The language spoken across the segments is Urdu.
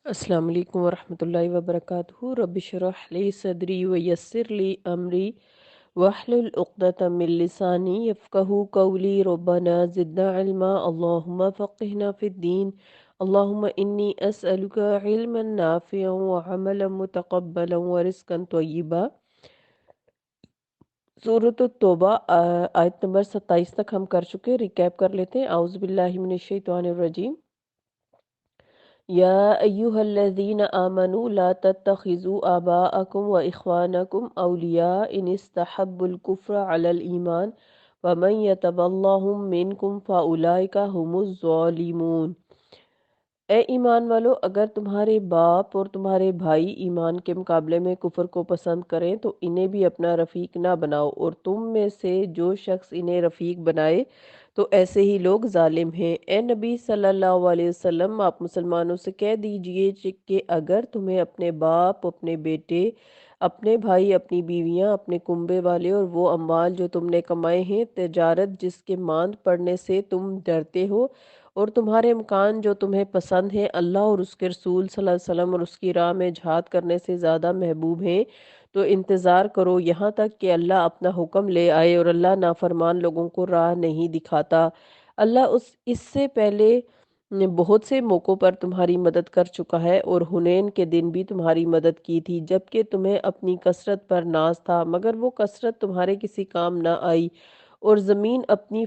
السلام علیکم ورحمۃ اللہ وبرکاتہ۔ رب اشرح لی صدری ویسر لی امری واحلل عقدۃ من لسانی یفقہوا قولی۔ ربنا زدنا علما اللہم فقہنا فی الدین۔ اللہم انی اسألک علما نافعا وعملا متقبلا ورزقا طیبا۔ سورۃ التوبہ آیت نمبر 27 تک ہم کر چکے، ریکیپ کر لیتے ہیں۔ اعوذ باللہ من الشیطان الرجیم۔ یا ایہا الذین آمنوا لا تتخذوا آباءکم و اخوانکم اولیاء ان استحبوا الکفر علی الایمان ومن یتولہم منکم فاولئک هم الظالمون۔ اے ایمان والو، اگر تمہارے باپ اور تمہارے بھائی ایمان کے مقابلے میں کفر کو پسند کریں تو انہیں بھی اپنا رفیق نہ بناؤ، اور تم میں سے جو شخص انہیں رفیق بنائے تو ایسے ہی لوگ ظالم ہیں۔ اے نبی صلی اللہ علیہ وسلم، آپ مسلمانوں سے کہہ دیجئے کہ اگر تمہیں اپنے باپ، اپنے بیٹے، اپنے بھائی، اپنی بیویاں، اپنے کنبے والے اور وہ اموال جو تم نے کمائے ہیں، تجارت جس کے ماند پڑنے سے تم ڈرتے ہو، اور تمہارے مکان جو تمہیں پسند ہیں، اللہ اور اس کے رسول صلی اللہ علیہ وسلم اور اس کی راہ میں جہاد کرنے سے زیادہ محبوب ہیں، تو انتظار کرو یہاں تک کہ اللہ اپنا حکم لے آئے، اور اللہ نافرمان لوگوں کو راہ نہیں دکھاتا۔ اللہ اس سے پہلے بہت سے موقعوں پر تمہاری مدد کر چکا ہے، اور حنین کے دن بھی تمہاری مدد کی تھی جبکہ تمہیں اپنی کثرت پر ناز تھا، مگر وہ کثرت تمہارے کسی کام نہ آئی، اور زمین اپنی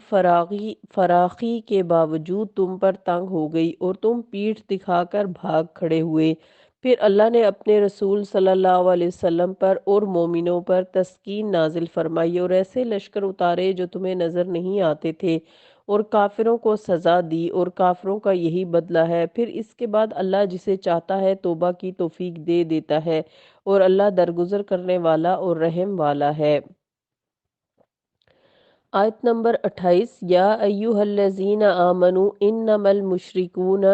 فراخی کے باوجود تم پر تنگ ہو گئی اور تم پیٹھ دکھا کر بھاگ کھڑے ہوئے۔ پھر اللہ نے اپنے رسول صلی اللہ علیہ وسلم پر اور مومنوں پر تسکین نازل فرمائی اور ایسے لشکر اتارے جو تمہیں نظر نہیں آتے تھے، اور کافروں کو سزا دی، اور کافروں کا یہی بدلہ ہے۔ پھر اس کے بعد اللہ جسے چاہتا ہے توبہ کی توفیق دے دیتا ہے، اور اللہ درگزر کرنے والا اور رحم والا ہے۔ آیت نمبر 28۔ یا ایہا الذین آمنوا انما المشرکون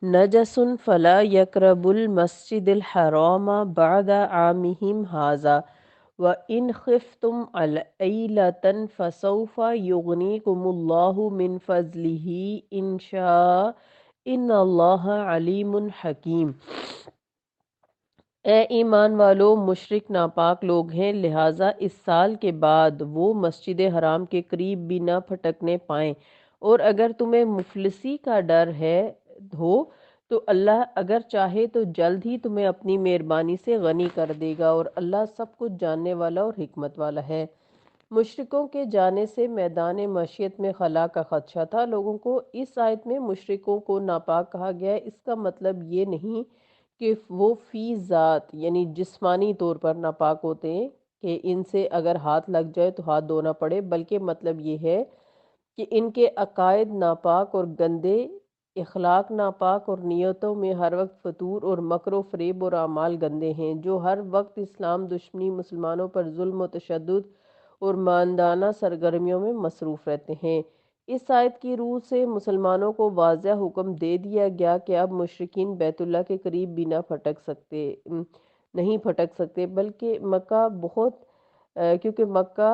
نجس فلا یقربوا المسجد الحرام بعد عامہم ھذا وَإِنْ خِفْتُمْ عَیْلَةً فَسَوْفَ یُغْنِیکُمُ اللَّهُ مِنْ فَضْلِهِ إِنْ شَاءَ إِنَّ اللَّهَ عَلِیمٌ حَکیم۔ اے ایمان والو، مشرک ناپاک لوگ ہیں، لہٰذا اس سال کے بعد وہ مسجد حرام کے قریب بھی نہ پھٹکنے پائیں، اور اگر تمہیں مفلسی کا ڈر ہو تو اللہ اگر چاہے تو جلد ہی تمہیں اپنی مہربانی سے غنی کر دے گا، اور اللہ سب کچھ جاننے والا اور حکمت والا ہے۔ مشرکوں کے جانے سے میدان معیشت میں خلا کا خدشہ تھا لوگوں کو۔ اس آیت میں مشرکوں کو ناپاک کہا گیا ہے۔ اس کا مطلب یہ نہیں کہ وہ فی ذات یعنی جسمانی طور پر ناپاک ہوتے ہیں کہ ان سے اگر ہاتھ لگ جائے تو ہاتھ دھونا پڑے، بلکہ مطلب یہ ہے کہ ان کے عقائد ناپاک اور گندے، اخلاق ناپاک، اور نیتوں میں ہر وقت فتور اور مکر و فریب اور اعمال گندے ہیں، جو ہر وقت اسلام دشمنی، مسلمانوں پر ظلم و تشدد اور ماندانہ سرگرمیوں میں مصروف رہتے ہیں۔ اس آیت کی روح سے مسلمانوں کو واضح حکم دے دیا گیا کہ اب مشرکین بیت اللہ کے قریب بھی نہیں پھٹک سکتے، بلکہ مکہ کیونکہ مکہ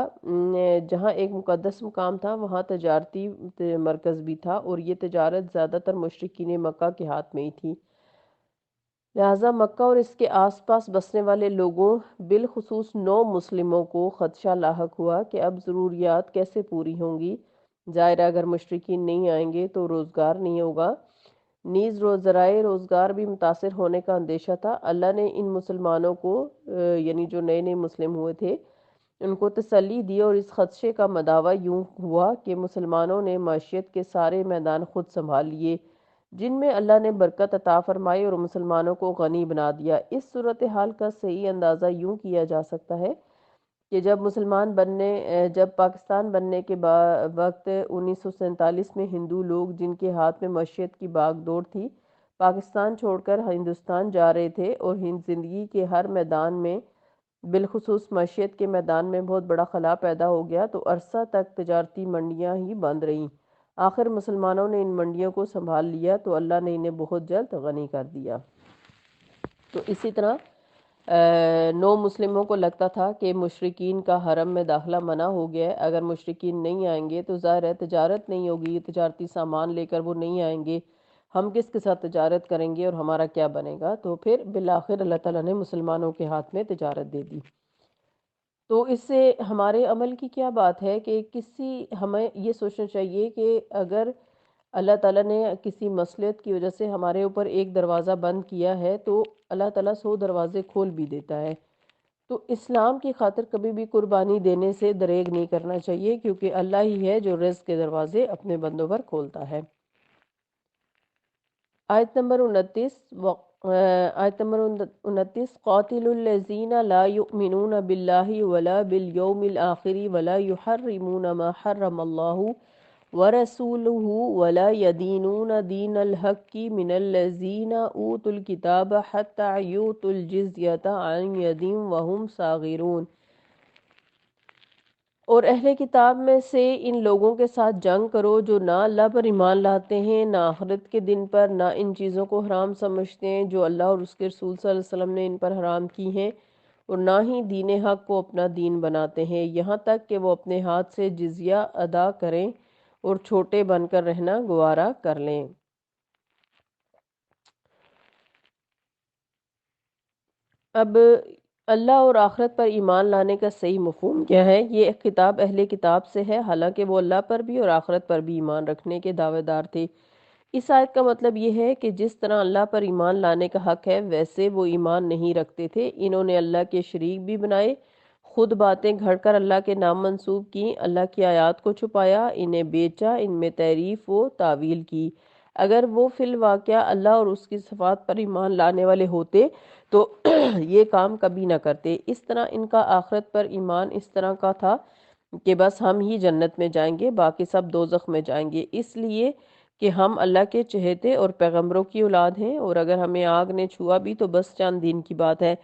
جہاں ایک مقدس مقام تھا، وہاں تجارتی مرکز بھی تھا، اور یہ تجارت زیادہ تر مشرکین مکہ کے ہاتھ میں ہی تھی۔ لہٰذا مکہ اور اس کے آس پاس بسنے والے لوگوں، بالخصوص نو مسلموں کو خدشہ لاحق ہوا کہ اب ضروریات کیسے پوری ہوں گی۔ ظاہر ہے اگر مشرکین نہیں آئیں گے تو روزگار نہیں ہوگا، نیز ذرائع روزگار بھی متاثر ہونے کا اندیشہ تھا۔ اللہ نے ان مسلمانوں کو یعنی جو نئے نئے مسلم ہوئے تھے ان کو تسلی دی، اور اس خدشے کا مداوع یوں ہوا کہ مسلمانوں نے معیشت کے سارے میدان خود سنبھال لیے، جن میں اللہ نے برکت عطا فرمائی اور مسلمانوں کو غنی بنا دیا۔ اس صورتحال کا صحیح اندازہ یوں کیا جا سکتا ہے کہ جب پاکستان بننے کے وقت 1947 میں ہندو لوگ جن کے ہاتھ میں معیشت کی باغ دوڑ تھی، پاکستان چھوڑ کر ہندوستان جا رہے تھے، اور زندگی کے ہر میدان میں بالخصوص معیشت کے میدان میں بہت بڑا خلا پیدا ہو گیا، تو عرصہ تک تجارتی منڈیاں ہی بند رہیں۔ آخر مسلمانوں نے ان منڈیوں کو سنبھال لیا تو اللہ نے انہیں بہت جلد غنی کر دیا۔ تو اسی طرح نو مسلموں کو لگتا تھا کہ مشرکین کا حرم میں داخلہ منع ہو گیا ہے، اگر مشرکین نہیں آئیں گے تو ظاہر ہے تجارت نہیں ہوگی، تجارتی سامان لے کر وہ نہیں آئیں گے، ہم کس کے ساتھ تجارت کریں گے اور ہمارا کیا بنے گا؟ تو پھر بالآخر اللہ تعالیٰ نے مسلمانوں کے ہاتھ میں تجارت دے دی۔ تو اس سے ہمارے عمل کی کیا بات ہے کہ ہمیں یہ سوچنا چاہیے کہ اگر اللہ تعالیٰ نے کسی مصلحت کی وجہ سے ہمارے اوپر ایک دروازہ بند کیا ہے تو اللہ تعالیٰ 100 دروازے کھول بھی دیتا ہے۔ تو اسلام کی خاطر کبھی بھی قربانی دینے سے دریغ نہیں کرنا چاہیے، کیونکہ اللہ ہی ہے جو رزق کے دروازے اپنے بندوں پر کھولتا ہے۔ آیت نمبر 29 قاتل الذین لا یؤمنون باللہ ولا بالیوم الآخر ولا یحرمون ما حرم اللہ ورسولہ ولا یدینون دین الحق من الذین اوتوا الکتاب حتی یؤتوا الجزیۃ عن ید وہم صاغرون۔ اور اہل کتاب میں سے ان لوگوں کے ساتھ جنگ کرو جو نہ اللہ پر ایمان لاتے ہیں، نہ آخرت کے دن پر، نہ ان چیزوں کو حرام سمجھتے ہیں جو اللہ اور اس کے رسول صلی اللہ علیہ وسلم نے ان پر حرام کی ہیں، اور نہ ہی دین حق کو اپنا دین بناتے ہیں، یہاں تک کہ وہ اپنے ہاتھ سے جزیہ ادا کریں اور چھوٹے بن کر رہنا گوارا کر لیں۔ اب اللہ اور آخرت پر ایمان لانے کا صحیح مفہوم کیا ہے؟ یہ خطاب اہل کتاب سے ہے، حالانکہ وہ اللہ پر بھی اور آخرت پر بھی ایمان رکھنے کے دعوے دار تھے۔ اس آیت کا مطلب یہ ہے کہ جس طرح اللہ پر ایمان لانے کا حق ہے ویسے وہ ایمان نہیں رکھتے تھے۔ انہوں نے اللہ کے شریک بھی بنائے، خود باتیں گھڑ کر اللہ کے نام منسوب کی، اللہ کی آیات کو چھپایا، انہیں بیچا، ان میں تحریف و تعویل کی۔ اگر وہ فی الواقعہ اللہ اور اس کی صفات پر ایمان لانے والے ہوتے تو یہ کام کبھی نہ کرتے۔ اس طرح ان کا آخرت پر ایمان اس طرح کا تھا کہ بس ہم ہی جنت میں جائیں گے، باقی سب دوزخ میں جائیں گے، اس لیے کہ ہم اللہ کے چہیتے اور پیغمبروں کی اولاد ہیں، اور اگر ہمیں آگ نے چھوا بھی تو بس چند دن کی بات ہے۔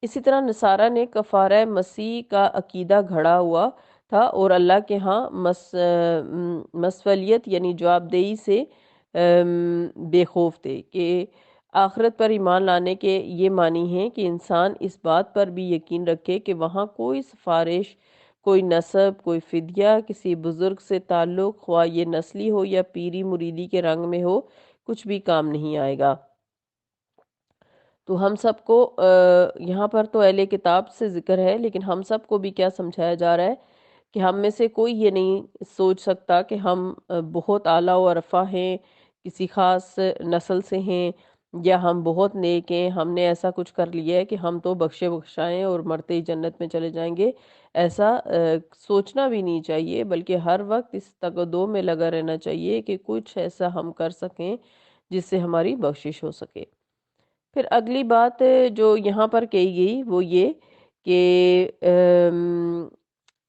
اسی طرح نصارہ نے کفارہ مسیح کا عقیدہ گھڑا ہوا تھا اور اللہ کے ہاں مسئولیت یعنی جواب دہی سے بے خوف تھے کہ آخرت پر ایمان لانے کے یہ معنی ہیں کہ انسان اس بات پر بھی یقین رکھے کہ وہاں کوئی سفارش، کوئی نسب، کوئی فدیہ، کسی بزرگ سے تعلق، خواہ یہ نسلی ہو یا پیری مریدی کے رنگ میں ہو، کچھ بھی کام نہیں آئے گا۔ تو ہم سب کو یہاں پر تو اہل کتاب سے ذکر ہے، لیکن ہم سب کو بھی کیا سمجھایا جا رہا ہے کہ ہم میں سے کوئی یہ نہیں سوچ سکتا کہ ہم بہت اعلیٰ و رفع ہیں، کسی خاص نسل سے ہیں، یا ہم بہت نیک ہیں، ہم نے ایسا کچھ کر لیا ہے کہ ہم تو بخشے بخشائیں اور مرتے ہی جنت میں چلے جائیں گے۔ ایسا سوچنا بھی نہیں چاہیے، بلکہ ہر وقت اس تقدو میں لگا رہنا چاہیے کہ کچھ ایسا ہم کر سکیں جس سے ہماری بخشش ہو سکے۔ پھر اگلی بات جو یہاں پر کہی گئی وہ یہ کہ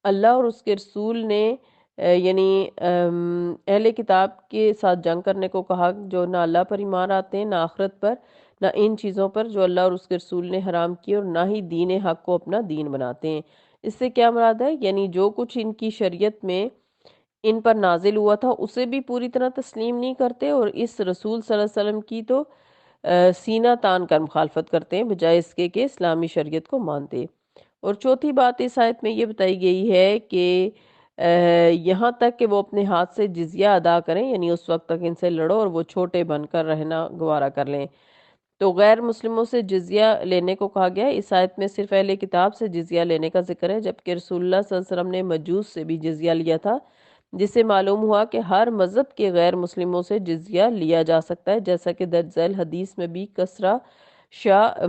اللہ اور اس کے رسول نے یعنی اہل کتاب کے ساتھ جنگ کرنے کو کہا، جو نہ اللہ پر ایمان آتے ہیں، نہ آخرت پر، نہ ان چیزوں پر جو اللہ اور اس کے رسول نے حرام کی، اور نہ ہی دین حق کو اپنا دین بناتے ہیں۔ اس سے کیا مراد ہے؟ یعنی جو کچھ ان کی شریعت میں ان پر نازل ہوا تھا اسے بھی پوری طرح تسلیم نہیں کرتے، اور اس رسول صلی اللہ علیہ وسلم کی تو سینہ تان کر مخالفت کرتے ہیں بجائے اس کے کہ اسلامی شریعت کو مانتے۔ اور چوتھی بات اس آیت میں یہ بتائی گئی ہے کہ یہاں تک کہ وہ اپنے ہاتھ سے جزیہ ادا کریں، یعنی اس وقت تک ان سے لڑو اور وہ چھوٹے بن کر رہنا گوارا کر لیں۔ تو غیر مسلموں سے جزیہ لینے کو کہا گیا ہے۔ اس آیت میں صرف اہل کتاب سے جزیہ لینے کا ذکر ہے، جبکہ رسول اللہ صلی اللہ علیہ وسلم نے مجوس سے بھی جزیہ لیا تھا، جس سے معلوم ہوا کہ ہر مذہب کے غیر مسلموں سے جزیہ لیا جا سکتا ہے، جیسا کہ درج ذیل حدیث میں بھی کسرا شاہ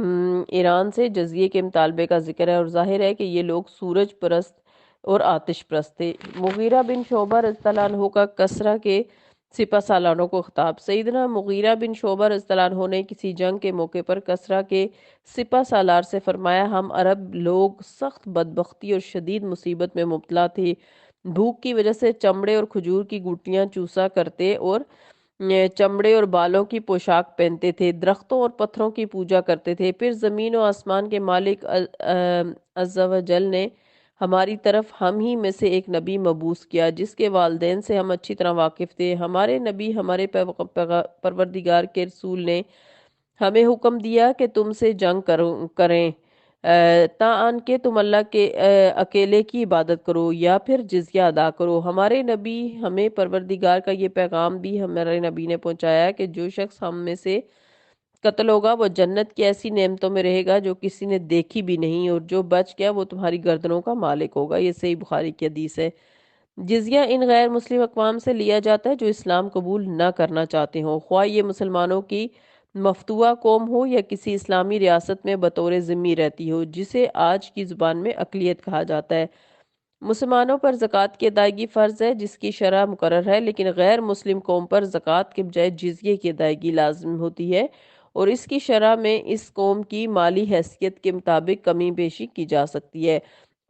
ایران سے جزیے کے مطالبے کا ذکر ہے، اور ظاہر ہے کہ یہ لوگ سورج پرست اور آتش پرست تھے۔ مغیرہ بن شعبہ رضی اللہ عنہ کا کسرا کے سپہ سالاروں کو خطاب۔ سیدنا مغیرہ بن شعبہ رضی اللہ عنہ نے کسی جنگ کے موقع پر کسرا کے سپہ سالار سے فرمایا، ہم عرب لوگ سخت بدبختی اور شدید مصیبت میں مبتلا تھے، بھوک کی وجہ سے چمڑے اور کھجور کی گوٹیاں چوسا کرتے اور چمڑے اور بالوں کی پوشاک پہنتے تھے، درختوں اور پتھروں کی پوجا کرتے تھے۔ پھر زمین و آسمان کے مالک عز و جل نے ہماری طرف ہم ہی میں سے ایک نبی مبعوث کیا جس کے والدین سے ہم اچھی طرح واقف تھے۔ ہمارے نبی ہمارے پروردگار کے رسول نے ہمیں حکم دیا کہ تم سے جنگ کریں، تاان کہ تم اللہ کے اکیلے کی عبادت کرو یا پھر جزیہ ادا کرو۔ ہمارے نبی ہمیں پروردگار کا یہ پیغام بھی ہمارے نبی نے پہنچایا ہے کہ جو شخص ہم میں سے قتل ہوگا وہ جنت کی ایسی نعمتوں میں رہے گا جو کسی نے دیکھی بھی نہیں، اور جو بچ گیا وہ تمہاری گردنوں کا مالک ہوگا۔ یہ صحیح بخاری کی حدیث ہے۔ جزیہ ان غیر مسلم اقوام سے لیا جاتا ہے جو اسلام قبول نہ کرنا چاہتے ہوں، خواہ یہ مسلمانوں کی مفتوحہ قوم ہو یا کسی اسلامی ریاست میں بطور ذمی رہتی ہو، جسے آج کی زبان میں اقلیت کہا جاتا ہے۔ مسلمانوں پر زکوٰۃ کی ادائیگی فرض ہے جس کی شرح مقرر ہے، لیکن غیر مسلم قوم پر زکوٰۃ کے بجائے جزیے کی ادائیگی لازم ہوتی ہے، اور اس کی شرح میں اس قوم کی مالی حیثیت کے مطابق کمی بیشی کی جا سکتی ہے،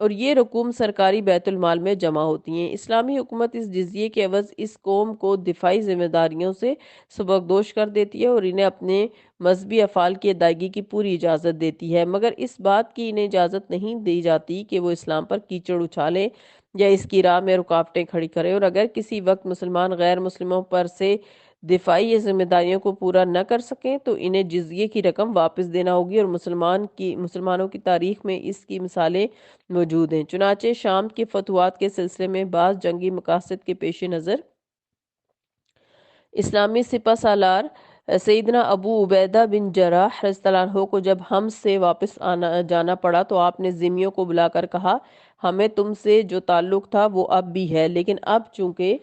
اور یہ رقوم سرکاری بیت المال میں جمع ہوتی ہیں۔ اسلامی حکومت اس جزیے کے عوض اس قوم کو دفاعی ذمہ داریوں سے سبکدوش کر دیتی ہے اور انہیں اپنے مذہبی افعال کی ادائیگی کی پوری اجازت دیتی ہے، مگر اس بات کی انہیں اجازت نہیں دی جاتی کہ وہ اسلام پر کیچڑ اچھالیں یا اس کی راہ میں رکاوٹیں کھڑی کریں، اور اگر کسی وقت مسلمان غیر مسلموں پر سے دفاعی ذمہ داریوں کو پورا نہ کر سکیں تو انہیں جزیے کی رقم واپس دینا ہوگی، اور مسلمانوں کی تاریخ میں اس کی مثالیں موجود ہیں۔ چنانچہ شام کے فتوحات کے سلسلے میں بعض جنگی مقاصد کے پیش نظر اسلامی سپہ سالار سیدنا ابو عبیدہ بن جراح رضی اللہ عنہ کو جب حمص سے واپس جانا پڑا تو آپ نے ذمیوں کو بلا کر کہا، ہمیں تم سے جو تعلق تھا وہ اب بھی ہے، لیکن اب چونکہ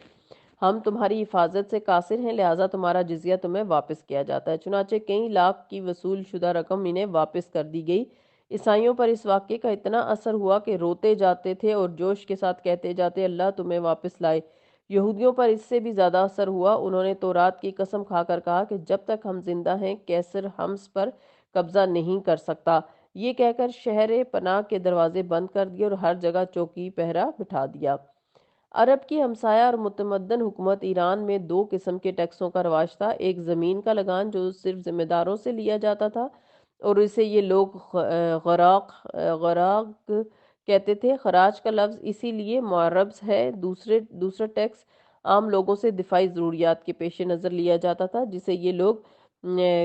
ہم تمہاری حفاظت سے قاصر ہیں لہٰذا تمہارا جزیہ تمہیں واپس کیا جاتا ہے۔ چنانچہ کئی لاکھ کی وصول شدہ رقم انہیں واپس کر دی گئی۔ عیسائیوں پر اس واقعے کا اتنا اثر ہوا کہ روتے جاتے تھے اور جوش کے ساتھ کہتے جاتے اللہ تمہیں واپس لائے۔ یہودیوں پر اس سے بھی زیادہ اثر ہوا، انہوں نے تورات کی قسم کھا کر کہا کہ جب تک ہم زندہ ہیں کیسر حمص پر قبضہ نہیں کر سکتا۔ یہ کہہ کر شہر پناہ کے دروازے بند کر دیے اور ہر جگہ چوکی پہرا بٹھا دیا۔ عرب کی ہمسایہ اور متمدن حکومت ایران میں دو قسم کے ٹیکسوں کا رواج تھا، ایک زمین کا لگان جو صرف ذمہ داروں سے لیا جاتا تھا اور اسے یہ لوگ غراق کہتے تھے۔ خراج کا لفظ اسی لیے معربز ہے۔ دوسرا ٹیکس عام لوگوں سے دفاعی ضروریات کے پیش نظر لیا جاتا تھا جسے یہ لوگ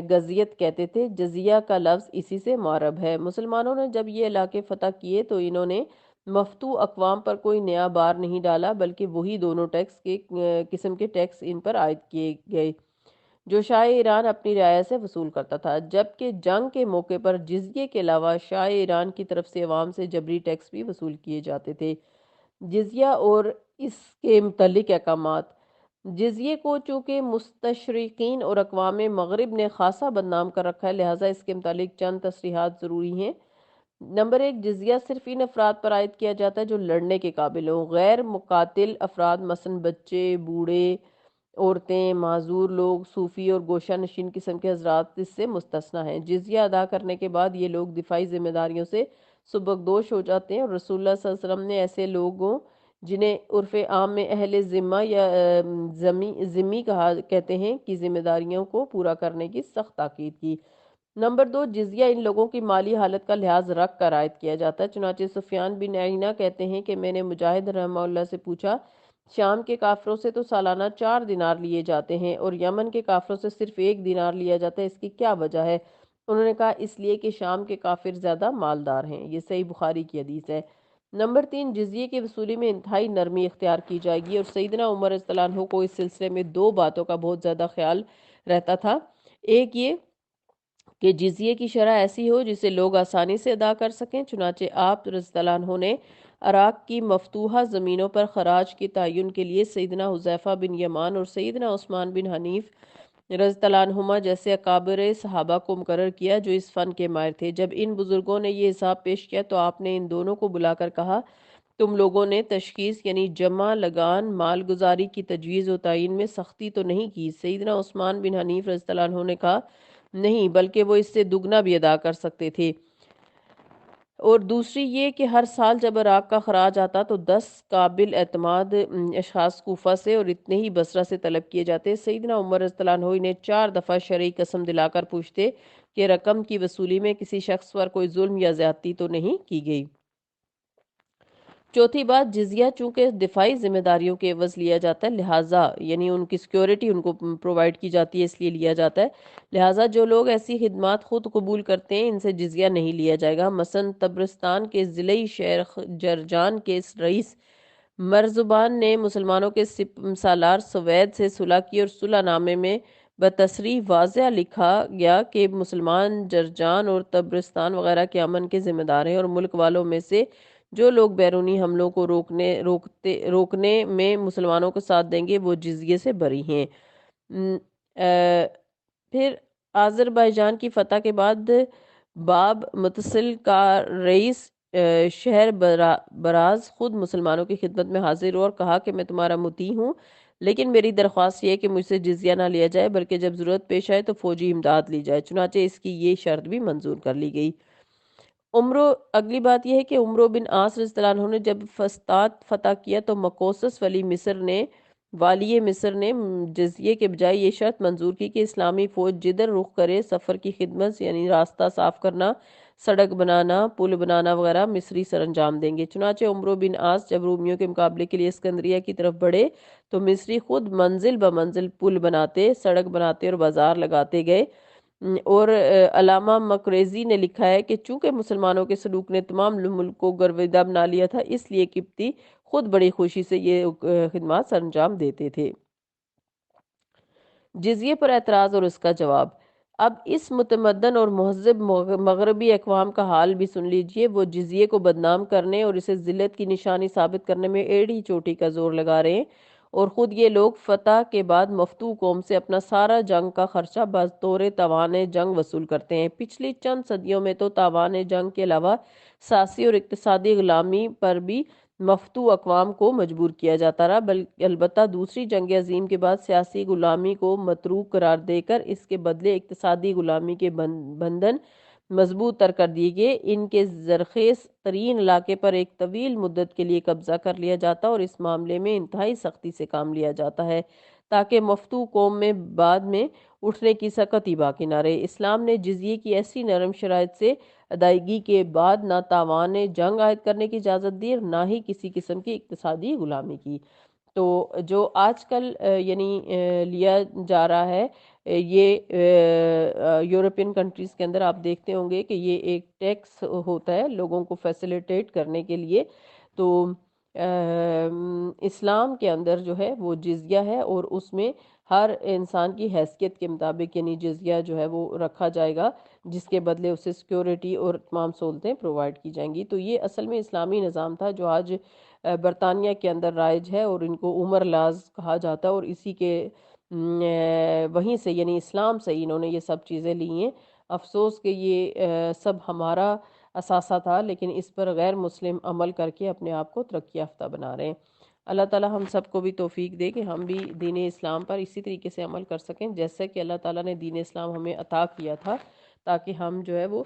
جزیت کہتے تھے۔ جزیہ کا لفظ اسی سے معرب ہے۔ مسلمانوں نے جب یہ علاقے فتح کیے تو انہوں نے مفتوح اقوام پر کوئی نیا بار نہیں ڈالا بلکہ وہی دونوں قسم کے ٹیکس ان پر عائد کیے گئے جو شاہ ایران اپنی رعایا سے وصول کرتا تھا، جبکہ جنگ کے موقع پر جزیے کے علاوہ شاہ ایران کی طرف سے عوام سے جبری ٹیکس بھی وصول کیے جاتے تھے۔ جزیہ اور اس کے متعلق احکامات۔ جزیے کو چونکہ مستشرقین اور اقوام مغرب نے خاصا بدنام کر رکھا ہے لہٰذا اس کے متعلق چند تصریحات ضروری ہیں۔ نمبر 1، جزیہ صرف ان افراد پر عائد کیا جاتا ہے جو لڑنے کے قابل ہوں۔ غیر مقاتل افراد مثلا بچے، بوڑھے، عورتیں، معذور لوگ، صوفی اور گوشہ نشین قسم کے حضرات اس سے مستثنیٰ ہیں۔ جزیہ ادا کرنے کے بعد یہ لوگ دفاعی ذمہ داریوں سے سبکدوش ہو جاتے ہیں، اور رسول اللہ صلی اللہ علیہ وسلم نے ایسے لوگوں جنہیں عرف عام میں اہل ذمہ یا ذمی کہتے ہیں کی ذمہ داریوں کو پورا کرنے کی سخت تاکید کی۔ نمبر 2، جزیہ ان لوگوں کی مالی حالت کا لحاظ رکھ کر عائد کیا جاتا ہے۔ چنانچہ سفیان بن عیینہ کہتے ہیں کہ میں نے مجاہد رحمہ اللہ سے پوچھا، شام کے کافروں سے تو سالانہ 4 دینار لیے جاتے ہیں اور یمن کے کافروں سے صرف 1 دینار لیا جاتا ہے، اس کی کیا وجہ ہے؟ انہوں نے کہا اس لیے کہ شام کے کافر زیادہ مالدار ہیں۔ یہ صحیح بخاری کی حدیث ہے۔ نمبر 3، جزیے کی وصولی میں انتہائی نرمی اختیار کی جائے گی، اور سیدنا عمر رضی اللہ عنہ کو اس سلسلے میں 2 باتوں کا بہت زیادہ خیال رہتا تھا۔ ایک یہ کہ جزیے کی شرح ایسی ہو جسے لوگ آسانی سے ادا کر سکیں، چنانچہ آپ رضی اللہ عنہ نے عراق کی مفتوحہ زمینوں پر خراج کے تعین کے لیے سیدنا حذیفہ بن یمان اور سیدنا عثمان بن حنیف رضی اللہ عنہما جیسے اکابر صحابہ کو مقرر کیا جو اس فن کے ماہر تھے۔ جب ان بزرگوں نے یہ حساب پیش کیا تو آپ نے ان دونوں کو بلا کر کہا، تم لوگوں نے تشخیص یعنی جمع، لگان، مال گزاری کی تجویز و تعین میں سختی تو نہیں کی؟ سیدنا عثمان بن حنیف رضی اللہ عنہ نے کہا نہیں، بلکہ وہ اس سے دگنا بھی ادا کر سکتے تھے، اور دوسری یہ کہ ہر سال جب عراق کا خراج آتا تو 10 قابل اعتماد اشخاص کوفہ سے اور اتنے ہی بصرہ سے طلب کیے جاتے۔ سیدنا عمر رضی اللہ عنہ انہیں 4 دفعہ شرعی قسم دلا کر پوچھتے کہ رقم کی وصولی میں کسی شخص پر کوئی ظلم یا زیادتی تو نہیں کی گئی۔ چوتھی بات، جزیہ چونکہ دفاعی ذمہ داریوں کے عوض لیا جاتا ہے، لہٰذا یعنی ان کی سیکیورٹی ان کو پرووائڈ کی جاتی ہے، اس لیے لیا جاتا ہے، لہٰذا جو لوگ ایسی خدمات خود قبول کرتے ہیں ان سے جزیہ نہیں لیا جائے گا۔ مثلا طبرستان کے ضلعی شہر جرجان کے رئیس مرزبان نے مسلمانوں کے سالار سوید سے صلح کی، اور صلح نامے میں بتصریح واضح لکھا گیا کہ مسلمان جرجان اور طبرستان وغیرہ کے امن کے ذمہ دار ہیں، اور ملک والوں میں سے جو لوگ بیرونی حملوں کو روکنے میں مسلمانوں کو ساتھ دیں گے وہ جزیے سے بری ہیں۔ م، آ، پھر آذربائیجان کی فتح کے بعد باب متصل کا رئیس شہر براز خود مسلمانوں کی خدمت میں حاضر ہوا اور کہا کہ میں تمہارا مطیع ہوں، لیکن میری درخواست یہ ہے کہ مجھ سے جزیہ نہ لیا جائے، بلکہ جب ضرورت پیش آئے تو فوجی امداد لی جائے، چنانچہ اس کی یہ شرط بھی منظور کر لی گئی۔ اگلی بات یہ ہے کہ عمرو بن عاص رضی اللہ عنہ نے جب فسطاط فتح کیا تو مقوقس والی مصر نے جزیے کے بجائے یہ شرط منظور کی کہ اسلامی فوج جدھر رخ کرے سفر کی خدمت یعنی راستہ صاف کرنا، سڑک بنانا، پل بنانا وغیرہ مصری سر انجام دیں گے۔ چنانچہ عمرو بن عاص جب رومیوں کے مقابلے کے لیے اسکندریہ کی طرف بڑھے تو مصری خود منزل بمنزل پل بناتے، سڑک بناتے اور بازار لگاتے گئے۔ اور علامہ مقریزی نے لکھا ہے کہ چونکہ مسلمانوں کے سلوک نے تمام ملک کو گرویدہ بنا لیا تھا، اس لیے قبطی خود بڑی خوشی سے یہ خدمات سر انجام دیتے تھے۔ جزیے پر اعتراض اور اس کا جواب۔ اب اس متمدن اور مہذب مغربی اقوام کا حال بھی سن لیجئے۔ وہ جزیے کو بدنام کرنے اور اسے ذلت کی نشانی ثابت کرنے میں ایڑی چوٹی کا زور لگا رہے ہیں، اور خود یہ لوگ فتح کے بعد مفتوح قوم سے اپنا سارا جنگ کا خرچہ بطور تاوان جنگ وصول کرتے ہیں۔ پچھلی چند صدیوں میں تو تاوان جنگ کے علاوہ سیاسی اور اقتصادی غلامی پر بھی مفتوح اقوام کو مجبور کیا جاتا رہا، بلکہ البتہ دوسری جنگ عظیم کے بعد سیاسی غلامی کو متروک قرار دے کر اس کے بدلے اقتصادی غلامی کے بندھن مضبوط تر کر دیے گئے۔ ان کے زرخیز ترین علاقے پر ایک طویل مدت کے لیے قبضہ کر لیا جاتا اور اس معاملے میں انتہائی سختی سے کام لیا جاتا ہے تاکہ مفتوح قوم میں بعد میں اٹھنے کی سکت ہی باقی نہ رہے۔ اسلام نے جزیے کی ایسی نرم شرائط سے ادائیگی کے بعد نہ تاوان جنگ عائد کرنے کی اجازت دی اور نہ ہی کسی قسم کی اقتصادی غلامی کی۔ تو جو آج کل یعنی لیا جا رہا ہے، یہ یورپین کنٹریز کے اندر آپ دیکھتے ہوں گے کہ یہ ایک ٹیکس ہوتا ہے لوگوں کو فیسیلیٹیٹ کرنے کے لیے۔ تو اسلام کے اندر جو ہے وہ جزیہ ہے، اور اس میں ہر انسان کی حیثیت کے مطابق یعنی جزیہ جو ہے وہ رکھا جائے گا، جس کے بدلے اسے سیکیورٹی اور تمام سہولتیں پرووائڈ کی جائیں گی۔ تو یہ اصل میں اسلامی نظام تھا جو آج برطانیہ کے اندر رائج ہے، اور ان کو عمر لاز کہا جاتا ہے، اور اسی کے وہیں سے یعنی اسلام سے انہوں نے یہ سب چیزیں لی ہیں۔ افسوس کہ یہ سب ہمارا اثاثہ تھا، لیکن اس پر غیر مسلم عمل کر کے اپنے آپ کو ترقی یافتہ بنا رہے ہیں۔ اللہ تعالی ہم سب کو بھی توفیق دے کہ ہم بھی دین اسلام پر اسی طریقے سے عمل کر سکیں جیسے کہ اللہ تعالیٰ نے دین اسلام ہمیں عطا کیا تھا، تاکہ ہم جو ہے وہ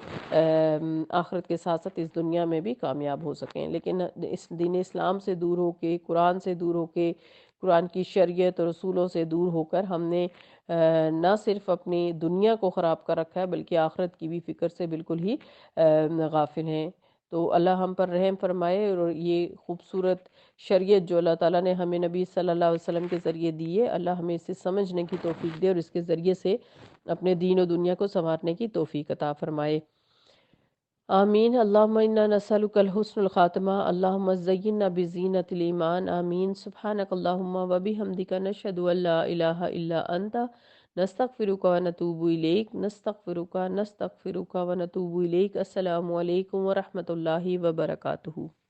آخرت کے ساتھ ساتھ اس دنیا میں بھی کامیاب ہو سکیں۔ لیکن اس دین اسلام سے دور ہو کے، قرآن سے دور ہو کے، قرآن کی شریعت اور رسولوں سے دور ہو کر ہم نے نہ صرف اپنی دنیا کو خراب کر رکھا ہے بلکہ آخرت کی بھی فکر سے بالکل ہی غافل ہیں۔ تو اللہ ہم پر رحم فرمائے، اور یہ خوبصورت شریعت جو اللہ تعالیٰ نے ہمیں نبی صلی اللہ علیہ وسلم کے ذریعے دی ہے، اللہ ہمیں اسے سمجھنے کی توفیق دے اور اس کے ذریعے سے اپنے دین و دنیا کو سنوارنے کی توفیق عطا فرمائے۔ آمین۔ اللہم انا نسألک الحسن الخاتمہ، اللہم زیننا بزینت الایمان، آمین۔ سبحانک اللہم و بحمدک، نشہد ان لا الہ الا انت، نستغفرک و نتوب الیک، نستغفرک و نتوب الیک۔ السلام علیکم ورحمۃ اللہ وبرکاتہ۔